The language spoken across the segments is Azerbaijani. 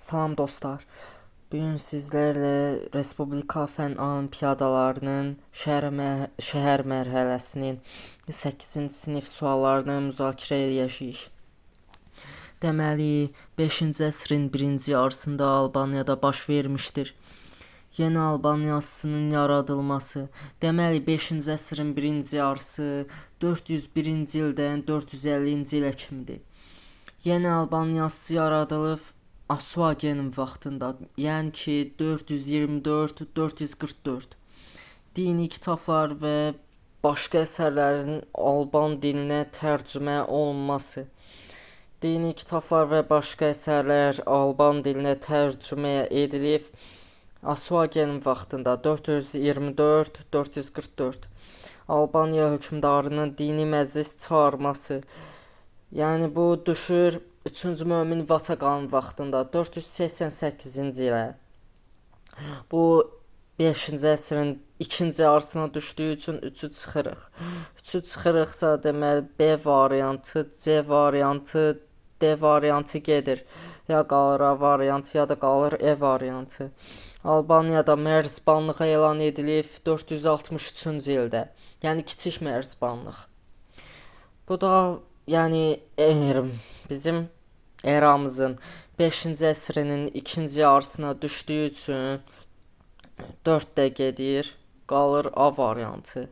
Salam dostlar. Bugün sizlerle Respublika Fen Olimpiyadalarının şəhər mərhələsinin 8-ci sinif suallarını müzakirə edəcəyik. Deməli, 5-ci əsrin birinci yarısında Albaniyada baş vermişdir. Yeni Albaniyasının yaradılması. Deməli, 5-ci əsrin birinci yarısı 401-ci ildən 450-ci ilə kimidir. Yeni Albaniyası yaradılıb Asuagenin vaxtında, yəni ki 424-444. Dini kitablar və başqa əsərlərin Alban dilinə tərcümə olunması. Dini kitablar və başqa əsərlər Alban dilinə tərcümə edilib Asuagenin vaxtında 424-444. Albaniya hökmdarının dini məclis çağırması. Yəni bu düşür 3-cü Mömin Vaçaqanın vaxtında 488-ci ilə. Bu 5-ci əsrin ikinci yarısına düşdüyü üçün 3-ü çıxırıq. 3-ü çıxırıqsa deməli B variantı, C variantı, D variantı gedir. Ya qalır A variantı, ya da qalır E variantı. Albaniyada mərzbanlıq elan edilib 463-cü ildə. Yəni kiçik mərzbanlıq. Bu da yəni bizim eramızın 5-ci əsrinin ikinci yarısına düşdüyü üçün 4 də gedir, qalır A variantı.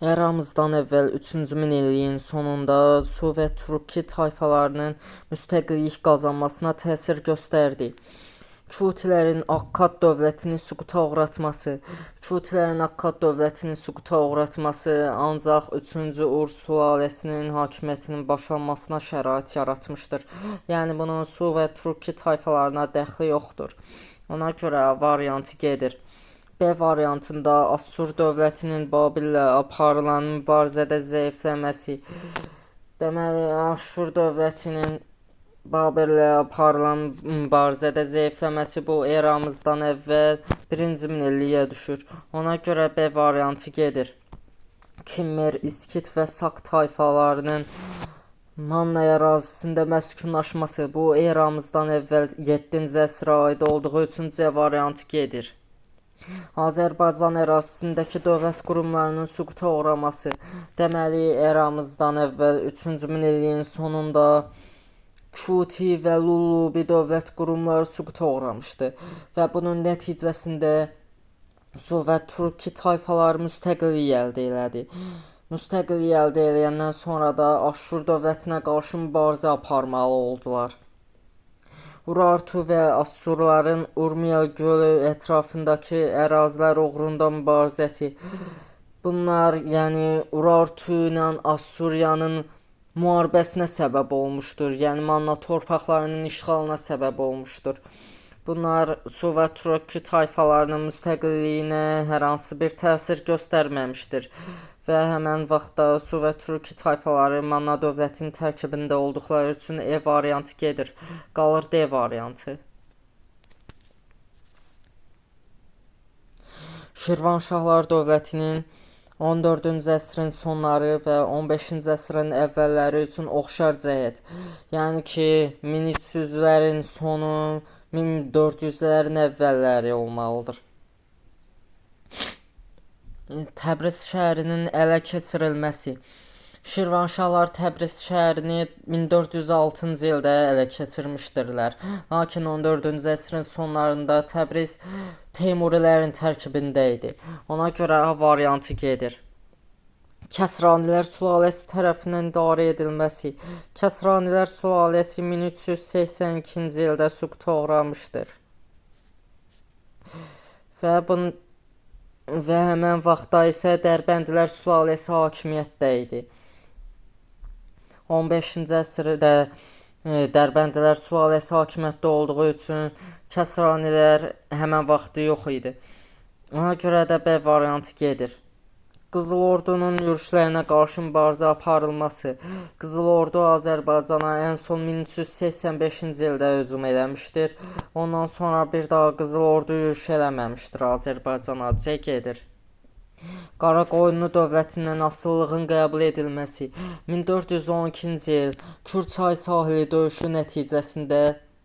Eramızdan əvvəl 3-cü minilliyin sonunda Su və Turki tayfalarının müstəqillik qazanmasına təsir göstərdi. Kutilərin Akkad dövlətini süquta uğratması ancaq 3-cü Ur sülaləsinin hakimiyyətinin başlanmasına şərait yaratmışdır. Yəni bunun Su və Turki tayfalarına dəxli yoxdur. Ona görə variantı gedir. B variantında Assur dövlətinin Babillə aparılan mübarizədə zəifləməsi. Deməli, Assur dövlətinin Babillə aparılan mübarizədə zəifləməsi bu eramızdan əvvəl 1-ci minilliyə düşür. Ona görə B variantı gedir. Kimmer, İskit və Sak tayfalarının Manna ərazisində məskunlaşması bu eramızdan əvvəl 7-ci əsrə aid olduğu üçün C variantı gedir. Azərbaycan ərazisindəki dövlət qurumlarının süquta uğraması. Deməli, eramızdan əvvəl 3-cü minilliyin sonunda Kuti və Lullubi dövlət qurumları süquta uğramışdı və bunun nəticəsində Su və Turki tayfaları müstəqillik əldə elədi. Müstəqillik əldə eləyəndən sonra da Aşur dövlətinə qarşı mübarizə aparmalı oldular. Urartu və Assurların Urmiya gölü ətrafındakı ərazilər uğrunda mübarizəsi. Bunlar, yəni Urartu ilə Assuriyanın müharibəsinə səbəb olmuşdur. Yəni Manna torpaqlarının işğalına səbəb olmuşdur. Bunlar Su və Turki tayfalarının müstəqilliyinə hər hansı bir təsir göstərməmişdir. Və həmən vaxtda Su və Turki tayfaları Manna dövlətinin tərkibində olduqları üçün E variantı gedir. Qalır D variantı. Şirvanşahlar dövlətinin 14-cü əsrin sonları və 15-ci əsrin əvvəlləri üçün oxşar cəhət. Yəni ki, 1300-lərin sonu, 1400-lərin əvvəlləri olmalıdır. Təbriz şəhərinin ələ keçirilməsi. Şirvanşahlar Təbriz şəhərini 1406-cı ildə ələ keçirmişdirlər. Lakin 14-cü əsrin sonlarında Təbriz Teymurilərin tərkibində idi. Ona görə A variantı gedir. Kəsranilər sülaləsi tərəfindən idarə edilməsi. Kəsranilər sülaləsi 1382-ci ildə süquta uğramışdır. Və həmən vaxtda isə Dərbəndilər sülaləsi hakimiyyətdə idi. 15-ci əsrdə Dərbəndilər sülaləsi hakimiyyətdə olduğu üçün Kəsranilər həmən vaxtı yox idi. Ona görə də B variantı gedir. Qızıl Ordunun yürüşlərinə qarşı mübarizə aparılması. Qızıl Ordu Azərbaycana ən son 1385-ci ildə hücum eləmişdir. Ondan sonra bir daha Qızıl Ordu yürüş eləməmişdir Azərbaycana. C gedir. Qaraqoyunlu dövlətindən asılılığın qəbul edilməsi 1412-ci il Kür-Çay sahili döyüşü nəticəsində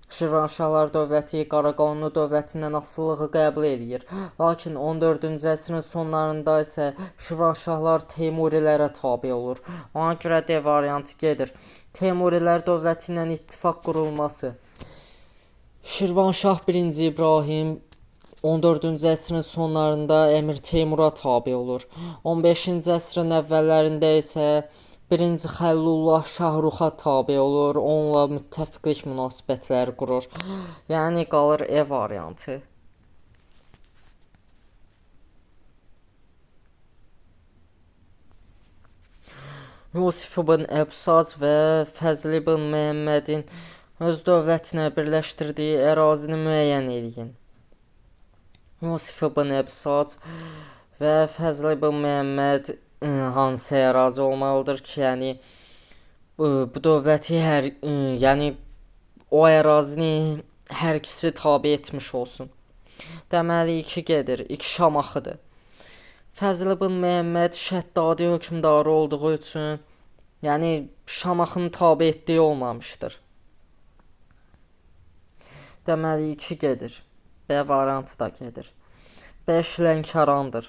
Şirvanşahlar dövləti Qaraqoyunlu dövlətindən asılılığı qəbul edir. Lakin 14-cü əsrin sonlarında isə Şirvanşahlar Teymurilərə tabe olur. Ona görə D variantı gedir. Teymurilər dövləti ilə ittifaq qurulması. Şirvanşah 1-ci İbrahim 14-cü əsrin sonlarında Əmir Teymura tabe olur. 15-ci əsrin əvvəllərində isə 1-ci Xəllullah Şahruxa tabe olur. Onunla müttəfiqlik münasibətləri qurur. Yəni qalır E variantı. Yusif ibn Əbsaz və Fəzl ibn Məhəmmədin öz dövlətinə birləşdirdiyi ərazini müəyyən edin. Yusif ibn Əbsaz və Fəzl ibn Məhəmməd hansı ərazi olmalıdır ki, yəni bu dövləti yəni o ərazini hər ikisi tabe etmiş olsun. Deməli 2 gedir. 2 Şamaxıdır. Fəzl ibn Məhəmməd Şəddadi hökmdarı olduğu üçün, yəni Şamaxını tabe etdiyi olmamışdır. Deməli 2 gedir. B variantı da gedir. 5 Lənkərandır.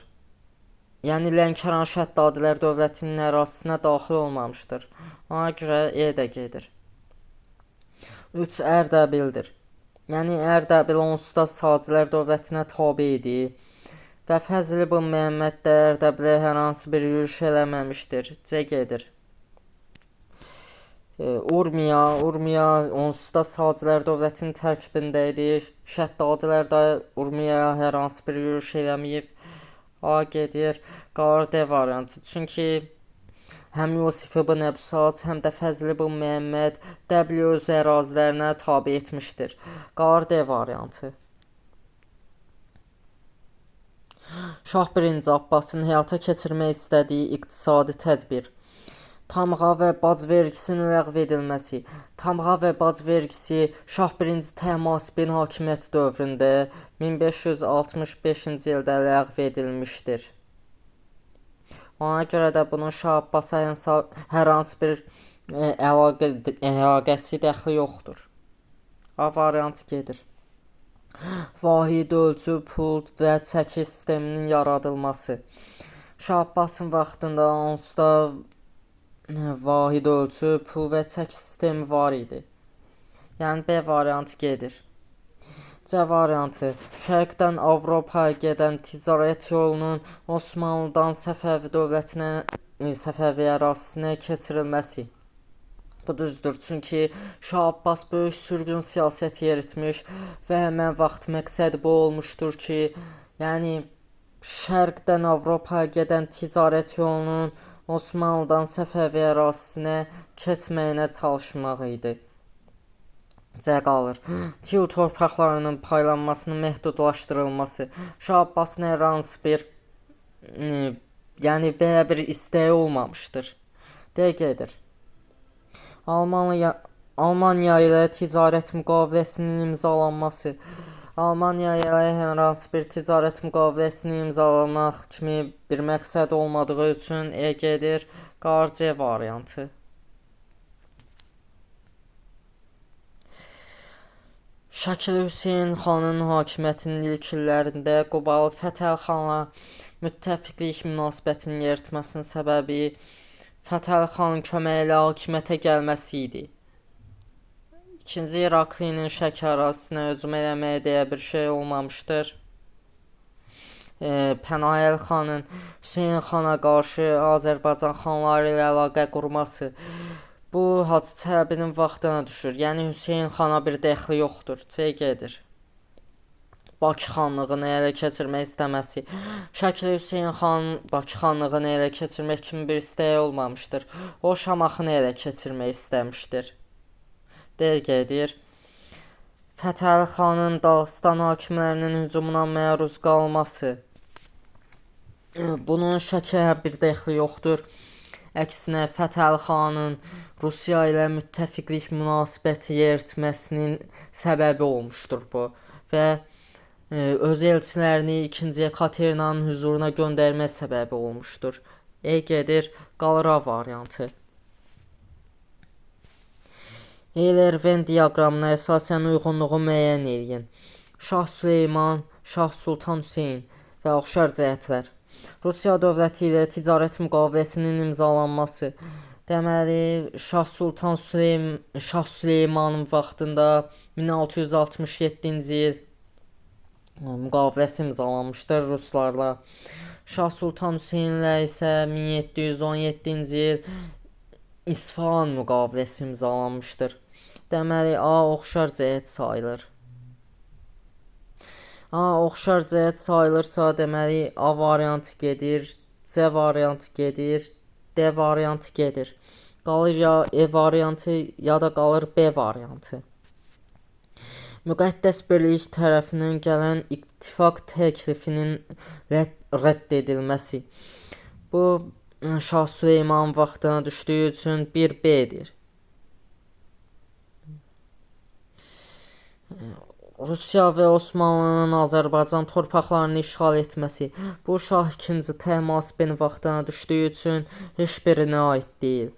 Yəni Lənkəran Şəddadilər dövlətinin ərazisinə daxil olmamışdır. Ona görə E də gedir. 3 Ərdəbildir. Yəni Ərdəbil onsuz da Sacilər dövlətinə tabe idi. Və Fəzl ibn Məhəmməd də Ərdəbilə hər hansı bir yürüş eləməmişdir. C gedir. Urmiya onsuz da Sacilər dövlətinin tərkibində idi. Şəddadilər də Urmiyaya hər hansı bir yürüş eləməyib. A gedir. Qalır D variantı. Çünki həm Yusif ibn Əbsaz, həm də Fəzl ibn Məhəmməd Dəbli öz ərazilərinə tabe etmişdir. Qalır D variantı. Şah 1-ci Abbasın həyata keçirmək istədiyi iqtisadi tədbir. Tamğa və bac vergisinin ləğv edilməsi. Tamğa və bac vergisi Şah 1-ci Təhmasibin hakimiyyəti dövründə 1565-ci ildə ləğv edilmişdir. Ona görə də bunun Şah Abbasa hər hansı bir əlaqəsi, dəxli yoxdur. A variantı gedir. Vahid ölçü, pul və çəki sisteminin yaradılması. Şah Abbasın vaxtında onsuz da vahid ölçü, pul və çəki sistemi var idi. Yəni B variantı gedir. C variantı. Şərqdən Avropaya gedən ticarət yolunun Osmanlıdan Səfəvi dövlətinə, Səfəvi ərazisinə keçirilməsi. Bu düzdür, çünki Şah Abbas böyük sürgün siyasəti yeritmiş və həmən vaxt məqsədi bu olmuşdur ki, yəni Şərqdən Avropaya gedən ticarət yolunun Osmanlıdan Səfəvi ərazisinə keçməyinə çalışmaq idi. C qalır. Tiul torpaqlarının paylanmasının məhdudlaşdırılması. Şah Abbasın hər hansı bir yəni belə bir istəyi olmamışdır. D gedir. Almaniya ilə ticarət müqaviləsinin imzalanması. Almaniya ilə hər hansı bir ticarət müqaviləsini imzalamaq kimi bir məqsəd olmadığı üçün E gedir. Qalır C variantı. Şəkili Hüseyn xanın hakimiyyətinin ilk illərində Qubalı Fətəli xanla müttəfiqlik münasibətinin yeritməsinin səbəbi Fətəli xanın köməyi ilə hakimiyyətə gəlməsi idi. İkinci İraklinin Şəki ərazisinə hücum eləməyə deyə bir şey olmamışdır. Pənahəli xanın Hüseyn xana qarşı Azərbaycan xanları ilə əlaqə qurması. Bu Hacı Çələbinin vaxtına düşür. Yəni Hüseyn xana bir dəxli yoxdur. C gedir. Bakı xanlığını ələ keçirmək istəməsi. Şəkili Hüseyn xanın Bakı xanlığını ələ keçirmək kimi bir istəyi olmamışdır. O Şamaxını ələ keçirmək istəmişdir. D gedir. Fətəli xanın Dağıstan hakimlərinin hücumuna məruz qalması. Bunun Şəkiyə bir dəxli yoxdur. Əksinə Fətəli xanın Rusiya ilə müttəfiqlik münasibəti yeritməsinin səbəbi olmuşdur bu və öz elçilərini 2-ci Ekaterinanın huzuruna göndərmə səbəbi olmuşdur. Gedir, qalır A variantı. Eyler-Venn diaqramına əsasən uyğunluğu müəyyən edin. Şah Süleyman, Şah Sultan Hüseyn və oxşar cəhətlər. Rusiya dövləti ilə ticarət müqaviləsinin imzalanması. Deməli, Şah Süleymanın vaxtında 1667-ci il müqaviləsi imzalanmışdır ruslarla. Şah Sultan Hüseynlə isə 1717-ci il İsfahan müqaviləsi imzalanmışdır. Deməli, A oxşar cəhət sayılır. A oxşar cəhət sayılırsa, deməli A variantı gedir, C variantı gedir, D variantı gedir. Qalır ya E variantı, ya da qalır B variantı. Müqəddəs birlik tərəfindən gələn ittifaq təklifinin rədd edilməsi. Bu Şah Süleyman vaxtına düşdüyü üçün 1B-dir. Rusiya və Osmanlının Azərbaycan torpaqlarını işğal etməsi. Bu Şah II Təhmasibin vaxtına düşdüyü üçün heç birinə aid deyil.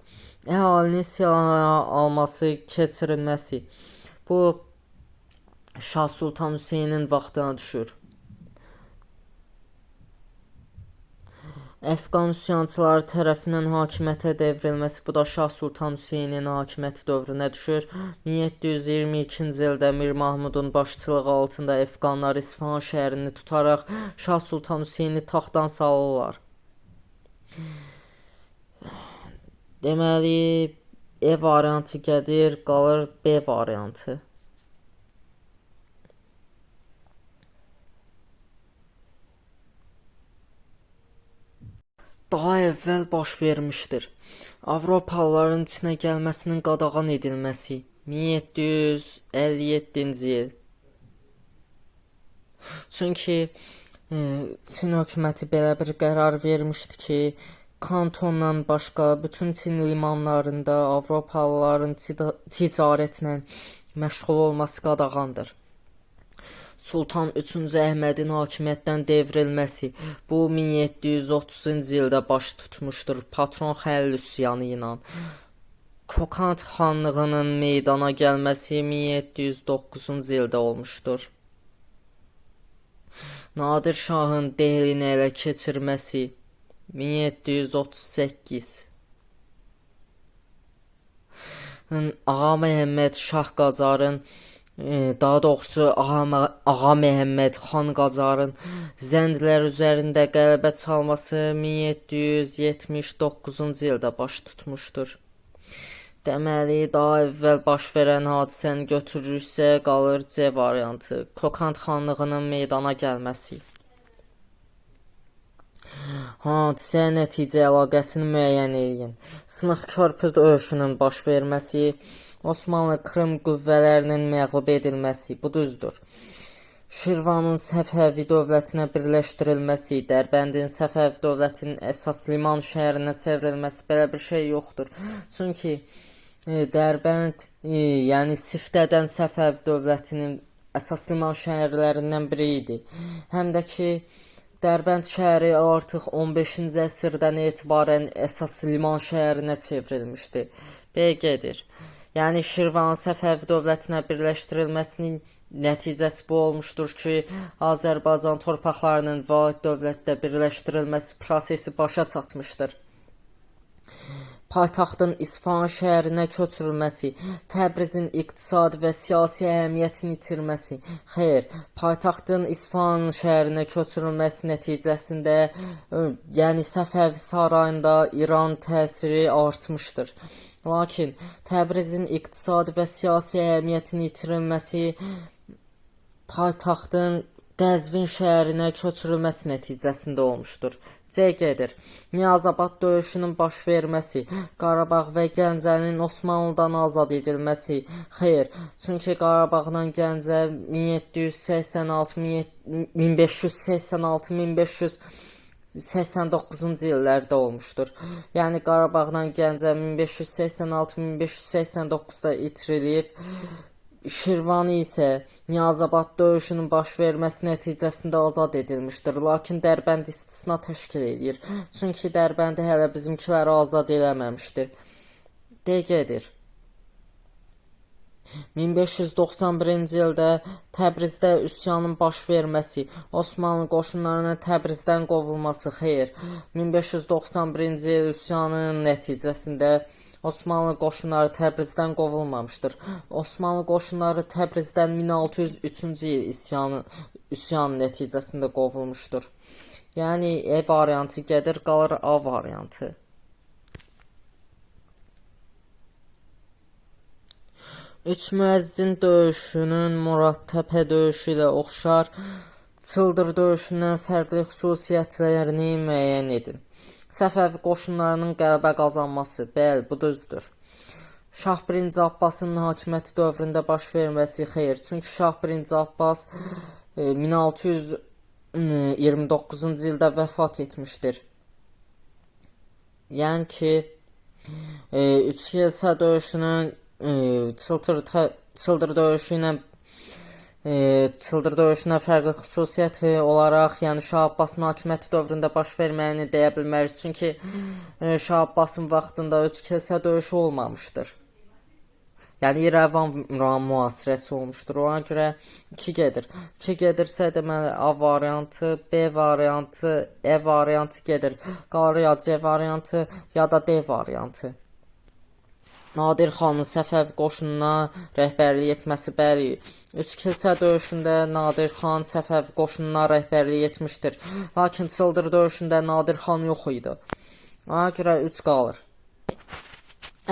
Əhalinin silahlara alması, keçirilməsi. Bu Şah Sultan Hüseynin vaxtına düşür. Əfqan üsyançıları tərəfindən hakimiyyətə devrilməsi. Bu da Şah Sultan Hüseynin hakimiyyəti dövrünə düşür. 1722-ci ildə Mir Mahmudun başçılığı altında Əfqanlar İsfahan şəhərini tutaraq Şah Sultan Hüseyni taxtdan salırlar. Deməli, E variantı gedir, qalır B variantı. Daha əvvəl baş vermişdir. Avropalıların içinə gəlməsinin qadağan edilməsi. 1757-ci il. Çünki Çin hökuməti belə bir qərar vermişdi ki, Kantondan başqa bütün Çin limanlarında Avropalıların ticarətlə məşğul olması qadağandır. Sultan 3-cü Əhmədin hakimiyyətdən devrilməsi. Bu 1730-cu ildə baş tutmuşdur patron xəlil üsyanı ilə. Kokand xanlığının meydana gəlməsi 1709-cu ildə olmuşdur. Nadir Şahın Dehlini ələ keçirməsi 1738. Ağa Məhəmməd Şah Qacarın, daha doğrusu Ağa Məhəmməd Xan Qacarın Zəndlər üzərində qələbə çalması 1779-cu ildə baş tutmuşdur. Deməli, daha əvvəl baş verən hadisəni götürürüksə, qalır C variantı. Kokand xanlığının meydana gəlməsi. Hadisə nəticə əlaqəsini müəyyən edin. Sınıq körpü döyüşünün baş verməsi, Osmanlı Krım qüvvələrinin məğlub edilməsi. Bu düzdür. Şirvanın Səfəvi dövlətinə birləşdirilməsi, Dərbəndin Səfəvi dövlətinin əsas liman şəhərinə çevrilməsi, belə bir şey yoxdur. Çünki Dərbənd, yəni Siftədən Səfəvi dövlətinin əsas liman şəhərlərindən biri idi. Həm də ki, Dərbənd şəhəri artıq 15-ci əsrdən etibarən əsas liman şəhərinə çevrilmişdi. B gedir. Yəni Şirvanın Səfəvi dövlətinə birləşdirilməsinin nəticəsi bu olmuşdur ki, Azərbaycan torpaqlarının vahid dövlətdə birləşdirilməsi prosesi başa çatmışdır. Paytaxtın İsfahan şəhərinə köçürülməsi, Təbrizin iqtisadi və siyasi əhəmiyyətini itirməsi. Xeyr, paytaxtın İsfahan şəhərinə köçürülməsi nəticəsində, yəni Səfəvi sarayında İran təsiri artmışdır. Lakin Təbrizin iqtisadi və siyasi əhəmiyyətini itirilməsi paytaxtın Qəzvin şəhərinə köçürülməsi nəticəsində olmuşdur. C gedir. Niyazabad döyüşünün baş verməsi, Qarabağ və Gəncənin Osmanlıdan azad edilməsi. Xeyr, çünki Qarabağdan Gəncə 1586-1589-cu illərdə olmuşdur. Yəni Qarabağdan Gəncə 1586-1589-da itirilib, Şirvani isə Niyazabad döyüşünün baş verməsi nəticəsində azad edilmişdir. Lakin Dərbənd istisna təşkil edir. Çünki Dərbəndi hələ bizimkiləri azad eləməmişdir. Gedir. 1591-ci ildə Təbrizdə üsyanın baş verməsi, Osmanlı qoşunlarının Təbrizdən qovulması, xeyr. 1591-ci il üsyanının nəticəsində Osmanlı qoşunları Təbrizdən qovulmamışdır. Osmanlı qoşunları Təbrizdən 1603-cü il üsyanın nəticəsində qovulmuşdur. Yəni E variantı gedir, qalır A variantı. Üç müəzzin döyüşünün Muradtəpə döyüşü ilə oxşar Çıldır döyüşündən fərqli xüsusiyyətlərini müəyyən edin. Səfəvi qoşunlarının qələbə qazanması, bəli, bu düzdür. Şah 1. Abbasın hakimiyyəti dövründə baş verməsi, xeyr. Çünki Şah 1. Abbas 1629-cu ildə vəfat etmişdir. Yəni ki, Üç kilsə döyüşünün Çıldır döyüşünə fərqli xüsusiyyəti olaraq, yəni Şah Abbasın hakimiyyəti dövründə baş verməyini deyə bilmərik. Çünki Şah Abbasın vaxtında üç kilsə döyüşü olmamışdır. Yəni İrəvan mühasirəsi olmuşdur. Ona görə 2 gedir. 2 gedirsə deməli A variantı, B variantı, E variantı gedir. Qalır ya C variantı, ya da D variantı. Nadir xanın Səfəvi qoşununa rəhbərlik etməsi, bəli. Üç kilsə döyüşündə Nadir xan Səfəvi qoşununa rəhbərlik etmişdir. Lakin Çıldır döyüşündə Nadir xan yox idi. Ona görə 3 qalır.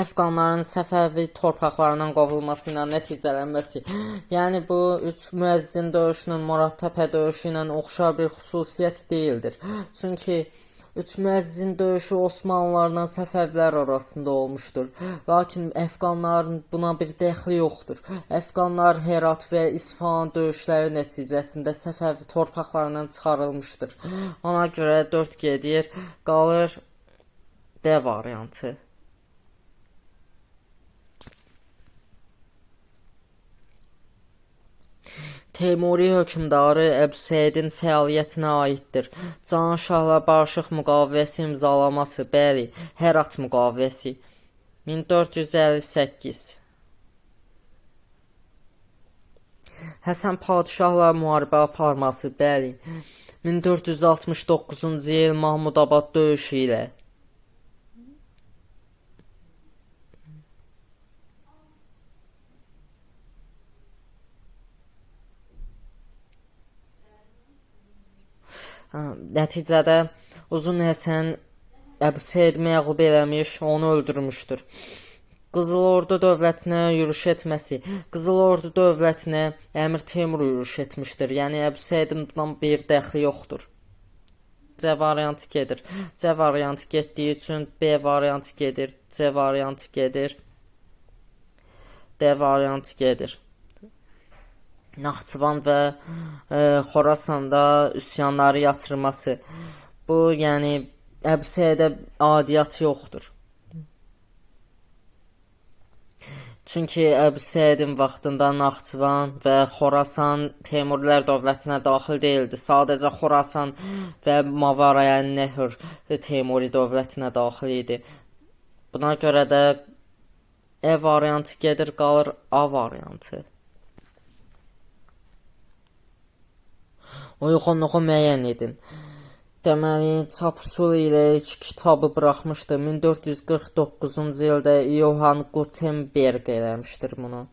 Əfqanların Səfəvi torpaqlarından qovulması ilə nəticələnməsi. Yəni bu üç müəzzin döyüşünün Muradtəpə döyüşü ilə oxşar bir xüsusiyyət deyildir. Çünki üç müəzzin döyüşü Osmanlılarla Səfəvilər arasında olmuşdur. Lakin Əfqanların buna bir dəxli yoxdur. Əfqanlar Herat və İsfahan döyüşləri nəticəsində Səfəvi torpaqlarından çıxarılmışdır. Ona görə 4 gedir, qalır D variantı. Teymuri hökmdarı Əbüsəydin fəaliyyətinə aiddir. Cahanşahla barışıq müqaviləsi imzalaması, bəli, Herat müqaviləsi. 1458. Həsən padişahla müharibə aparması, bəli, 1469-cu il Mahmudabad döyüşü ilə. Nəticədə Uzun Həsən Əbüseyd məğlub eləmiş, onu öldürmüşdür. Qızıl Ordu dövlətinə yürüş etməsi. Qızıl Ordu dövlətinə Əmir Teymur yürüş etmişdir. Yəni Əbüseydin bundan bir dəxli yoxdur. C variantı gedir. C variantı getdiyi üçün B variantı gedir. C variantı gedir. D variantı gedir. Naxçıvan və Xorasanda üsyanları yatırması. Bu, yəni Əbüseydə adiyyat yoxdur. Çünki Əbüseydin vaxtında Naxçıvan və Xorasan Teymurilər dövlətinə daxil deyildi. Sadəcə Xorasan və Mavarayən Nəhr Teymuri dövlətinə daxil idi. Buna görə də E variantı gedir, qalır A variantı. Uyğunluğu müəyyən edin. Deməli, çap üsulu ilə ilk kitabı buraxmışdı. 1449-cu ildə Johann Gutenberg eləmişdir bunu.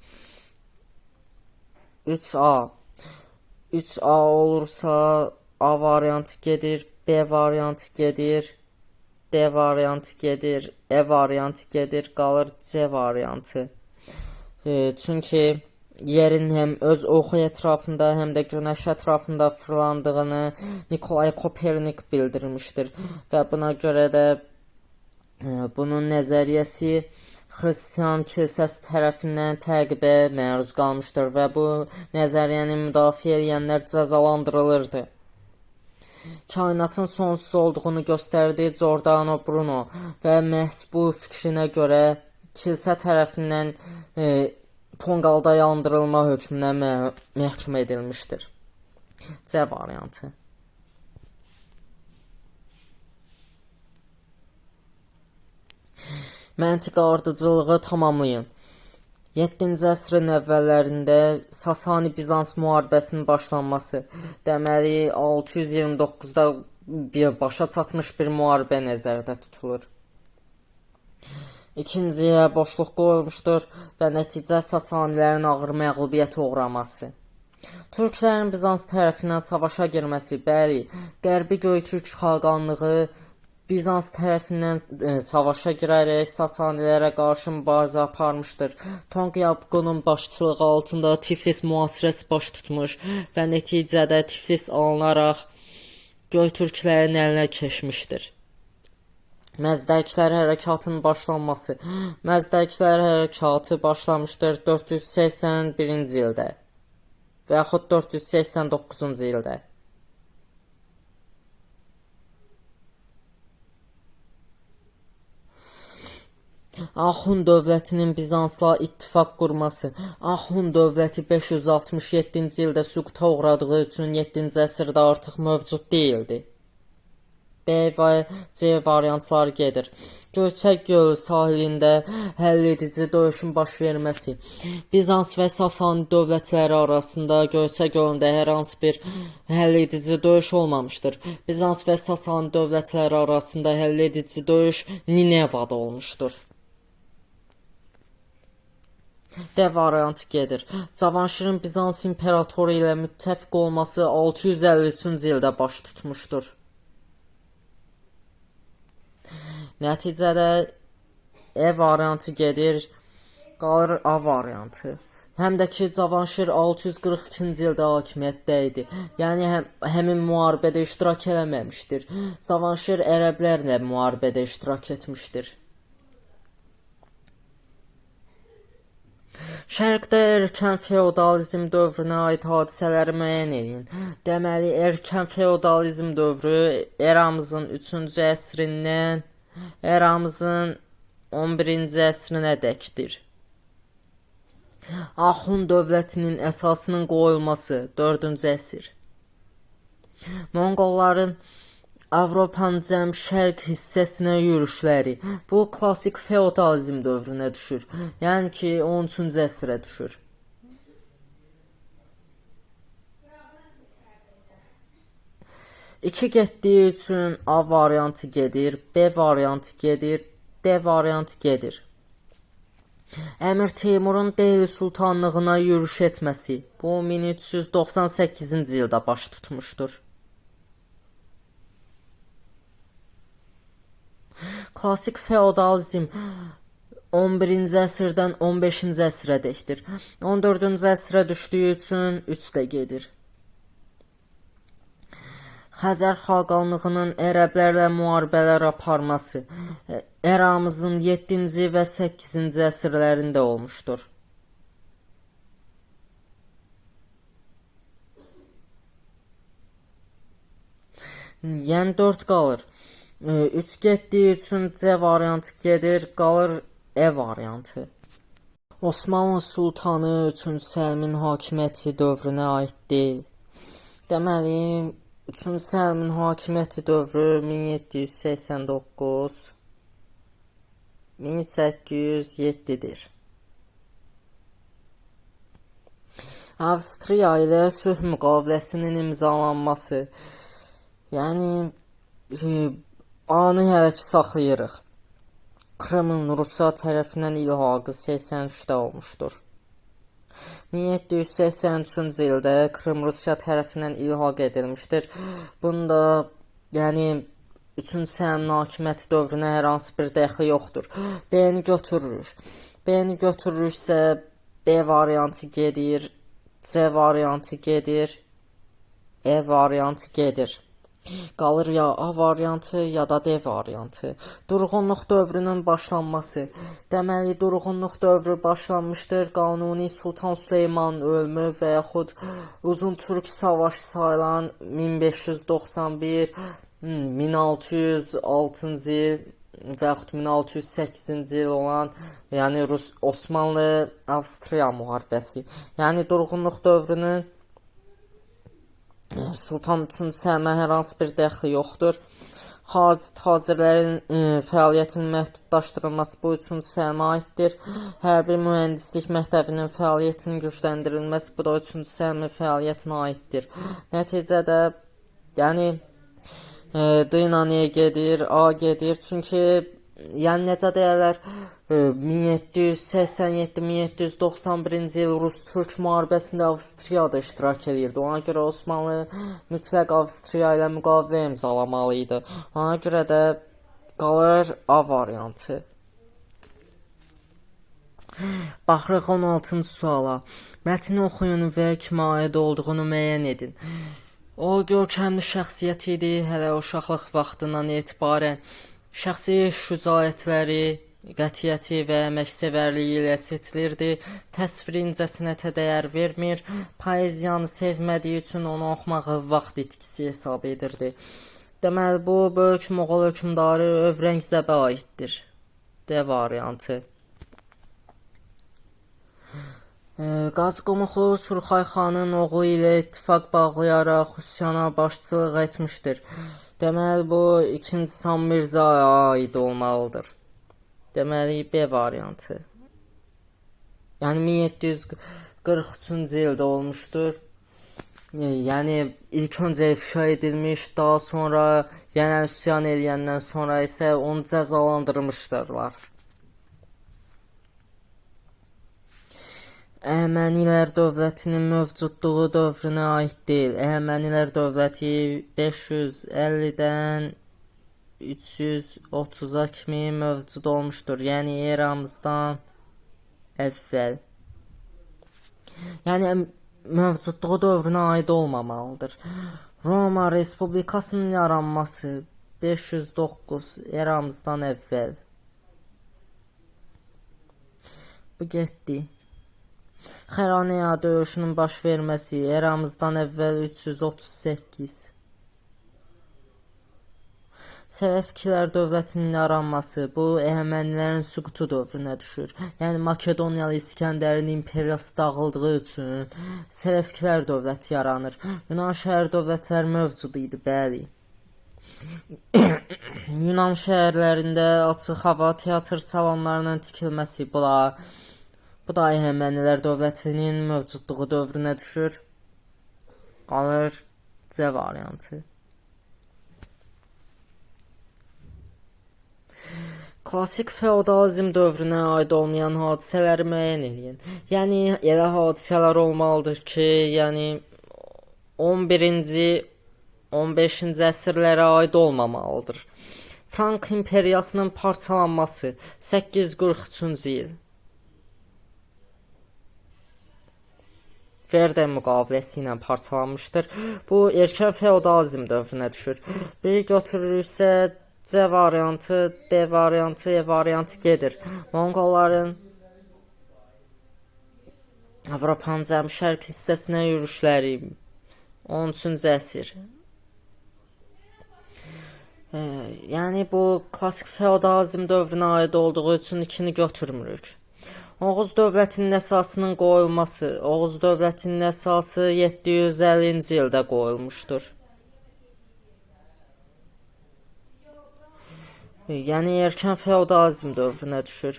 3A. 3A olursa A variantı gedir, B variantı gedir, D variantı gedir, E variantı gedir, qalır C variantı. Çünki yerin həm öz oxu ətrafında, həm də günəş ətrafında fırlandığını Nikolay Kopernik bildirmişdir və buna görə də bunun nəzəriyyəsi Xristian kilsəsi tərəfindən təqibə məruz qalmışdır və bu nəzəriyyəni müdafiə edənlər cəzalandırılırdı. Kainatın sonsuz olduğunu göstərdiyi Giordano Bruno və məhz bu fikrinə görə kilsə tərəfindən tonqalda yandırılma hökmünə məhkum edilmişdir. C variantı. Məntiq ardıcılığı tamamlayın. 7-ci əsrin əvvəllərində Sasani-Bizans müharibəsinin başlanması, deməli 629-da başa çatmış bir müharibə nəzərdə tutulur. İkinciyə boşluq qoyulmuşdur və nəticə Sasanilərin ağır məğlubiyyətə uğraması. Türklərin Bizans tərəfindən savaşa girməsi, bəli, Qərbi Göytürk xaqanlığı Bizans tərəfindən savaşa girərək Sasanilərə qarşı mübarizə aparmışdır. Tonqyabqunun başçılığı altında Tiflis mühasirəsi baş tutmuş və nəticədə Tiflis alınaraq Göytürklərin əlinə keçmişdir. Məzdəkilər hərəkatının başlanması. Məzdəkilər hərəkatı başlamışdır 481-ci ildə və yaxud 489-cu ildə. Axund dövlətinin Bizansla ittifaq qurması. Axund dövləti 567-ci ildə süquta uğradığı üçün 7-ci əsrdə artıq mövcud deyildi. B və C variantları gedir. Göyçək gölü sahilində həlledici döyüşün baş verməsi. Bizans və Sasani dövlətləri arasında Göyçək gölündə hər hansı bir həlledici döyüş olmamışdır. Bizans və Sasani dövlətləri arasında həlledici döyüş Ninevada olmuşdur. D variantı gedir. Cavanşirin Bizans imperatoru ilə müttəfiq olması 653-cü ildə baş tutmuşdur. Nəticədə E variantı gedir, qalır A variantı. Həm də ki, Cavanşir 642-ci ildə hakimiyyətdə idi. Yəni həmin müharibədə iştirak eləməmişdir. Cavanşir ərəblərlə müharibədə iştirak etmişdir. Şərqdə erkən feodalizm dövrünə aid hadisələri müəyyən edin. Deməli, erkən feodalizm dövrü eramızın 3-cü əsrindən eramızın 11-ci əsrinə dəkdir. Axund dövlətinin əsasının qoyulması 4-cü əsr. Monqolların Avropanın cənub-şərq hissəsinə yürüşləri. Bu klassik feodalizm dövrünə düşür. Yəni ki, 13-cü əsrə düşür. İki getdiyi üçün A variantı gedir, B variantı gedir, D variantı gedir. Əmir Teymurun Delhi sultanlığına yürüş etməsi. Bu 1398-ci ildə baş tutmuşdur. Klassik feodalizm 11-ci əsrdən 15-ci əsrə dəkdir. 14-cü əsrə düşdüyü üçün 3-də gedir. Xəzər xaqanlığının ərəblərlə müharibələr aparması eramızın 7-ci və 8-ci əsrlərində olmuşdur. Yəni 4 qalır. 3 getdiyi üçün C variantı gedir, qalır E variantı. Osmanlı sultanı 3-cü Səlimin hakimiyyəti dövrünə aid deyil. Deməli, 3-cü Səlimin hakimiyyəti dövrü 1789-1807-dir. Avstriya ilə sülh müqaviləsinin imzalanması. Yəni A-nı hələ ki saxlayırıq. Krımın Rusiya tərəfindən ilhaqı 83-də olmuşdur. 1783-cü ildə Krım Rusiya tərəfindən ilhaq edilmişdir. Bunda, yəni 3-cü Səlimin hakimiyyəti dövrünə hər hansı bir dəxli yoxdur. B-ni götürürük. B-ni götürürüksə B variantı gedir, C variantı gedir, E variantı gedir. Qalır ya A variantı, ya da D variantı. Durğunluq dövrünün başlanması. Deməli, durğunluq dövrü başlanmışdır. Qanuni Sultan Süleymanın ölümü və yaxud Uzun Türk savaşı sayılan 1591, 1606-cı il, və yaxud 1608-ci il olan, yəni Osmanlı-Avstriya müharibəsi. Yəni durğunluq dövrünün Sultan III Səhmə hər hansı bir dəxli yoxdur. Xarici tacirlərin fəaliyyətinin məhdudlaşdırılması bu üçüncü Səhmə aiddir. Hərbi mühəndislik məktəbinin fəaliyyətinin gücləndirilməsi bu da üçüncü Səhmə fəaliyyətinə aiddir. Nəticədə, yəni D ilə E gedir, A gedir. Çünki yəni necə deyirlər, 1787-1791-ci il Rus-Türk müharibəsində Avstriyada iştirak edirdi. Ona görə Osmanlı mütləq Avstriya ilə müqavilə imzalamalı idi. Ona görə də qalır A variantı. Baxırıq 16-cı suala. Mətni oxuyun və kimə aid olduğunu müəyyən edin. O görkəmli şəxsiyyət idi, hələ uşaqlıq vaxtından etibarən şəxsi şücaətləri, qətiyyəti və əməksevərliyi ilə seçilirdi. Təsviri incəsənətə dəyər vermir, poeziyanı sevmədiyi üçün onu oxumağı vaxt itkisi hesab edirdi. Deməli, bu böyük Moğol hökmdarı Övrəngzəbə aiddir. D variantı. Qazqomuqlu Surxay xanın oğlu ilə ittifaq bağlayaraq üsyana başçılıq etmişdir. Deməli, bu 2-ci Sam Mirzəyə aid olmalıdır. Deməli, B variantı. Yəni 1743-cü ildə olmuşdur. Yəni ilk öncə ifşa edilmiş, daha sonra yenə üsyan eləyəndən sonra isə onu cəzalandırmışdırlar. Əhəmənilər dövlətinin mövcudluğu dövrünə aid deyil. Əhəmənilər dövləti 550-dən 330-a kimi mövcud olmuşdur. Yəni eramızdan əvvəl. Yəni mövcudluğu dövrünə aid olmamalıdır. Roma Respublikasının yaranması 509 eramızdan əvvəl. Bu getdi. Xəranəya döyüşünün baş verməsi eramızdan əvvəl 338. Sələfkilər dövlətinin yaranması bu Əhəmənilərin süqutu dövrünə düşür. Yəni Makedoniyalı İskəndərin imperiyası dağıldığı üçün Sələfkilər dövləti yaranır. Yunan şəhər dövlətləri mövcud idi, bəli. Yunan şəhərlərində açıq hava teatr salonlarının tikilməsi bu da Əhəmənilər dövlətinin mövcudluğu dövrünə düşür. Qalır C variantı. Klassik feodalizm dövrünə aid olmayan hadisələri müəyyən edin. Yəni elə hadisələr olmalıdır ki, yəni 11-ci, 15-ci əsrlərə aid olmamalıdır. Frank imperiyasının parçalanması 843-cü il. Verden müqaviləsi ilə parçalanmışdır. Bu erkən feodalizm dövrünə düşür. Bir götürürüksə C variantı, D variantı, E variantı gedir. Monqolların Avropanın cənub-şərq hissəsinə yürüşləri 13-cü əsr. Yəni bu klassik feodalizm dövrünə aid olduğu üçün 2-ni götürmürük. Oğuz dövlətinin əsasının qoyulması. Oğuz dövlətinin əsası 750-ci ildə qoyulmuşdur. Yəni erkən feodalizm dövrünə düşür.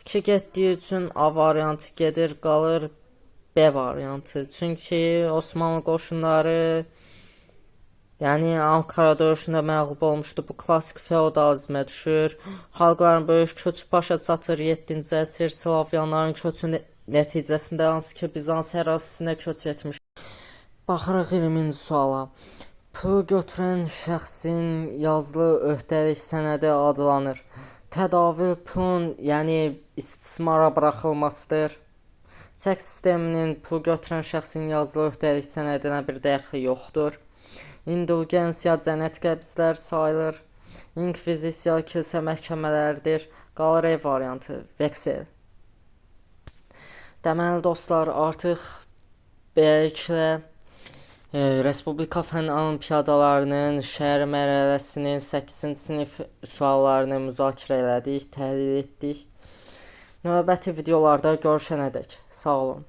2 getdiyi üçün A variantı gedir, qalır B variantı. Çünki Osmanlı qoşunları yəni Ankara döyüşündə məğlub olmuşdu. Bu klassik feodalizmə düşür. Xalqların böyük köçü başa çatır. 7-ci əsr Slavyanların köçü nəticəsində hansı ki Bizans ərazisinə köç etmiş. Baxırıq 20-ci suala. Pul götürən şəxsin yazılı öhdəlik sənədi adlanır. Tədavül pulun, yəni istismara buraxılmasıdır. Çək sisteminin pul götürən şəxsin yazılı öhdəlik sənədinə bir dəxli yoxdur. İndulgensiya cənnət qəbzlər sayılır. İnkvizisiya kilsə məhkəmələridir. Qalır E variantı, veksel. Deməli dostlar, artıq beləliklə Respublika fənn olimpiadalarının şəhər mərhələsinin 8-ci sinif suallarını müzakirə elədik, təhlil etdik. Növbəti videolarda görüşənədək sağ olun.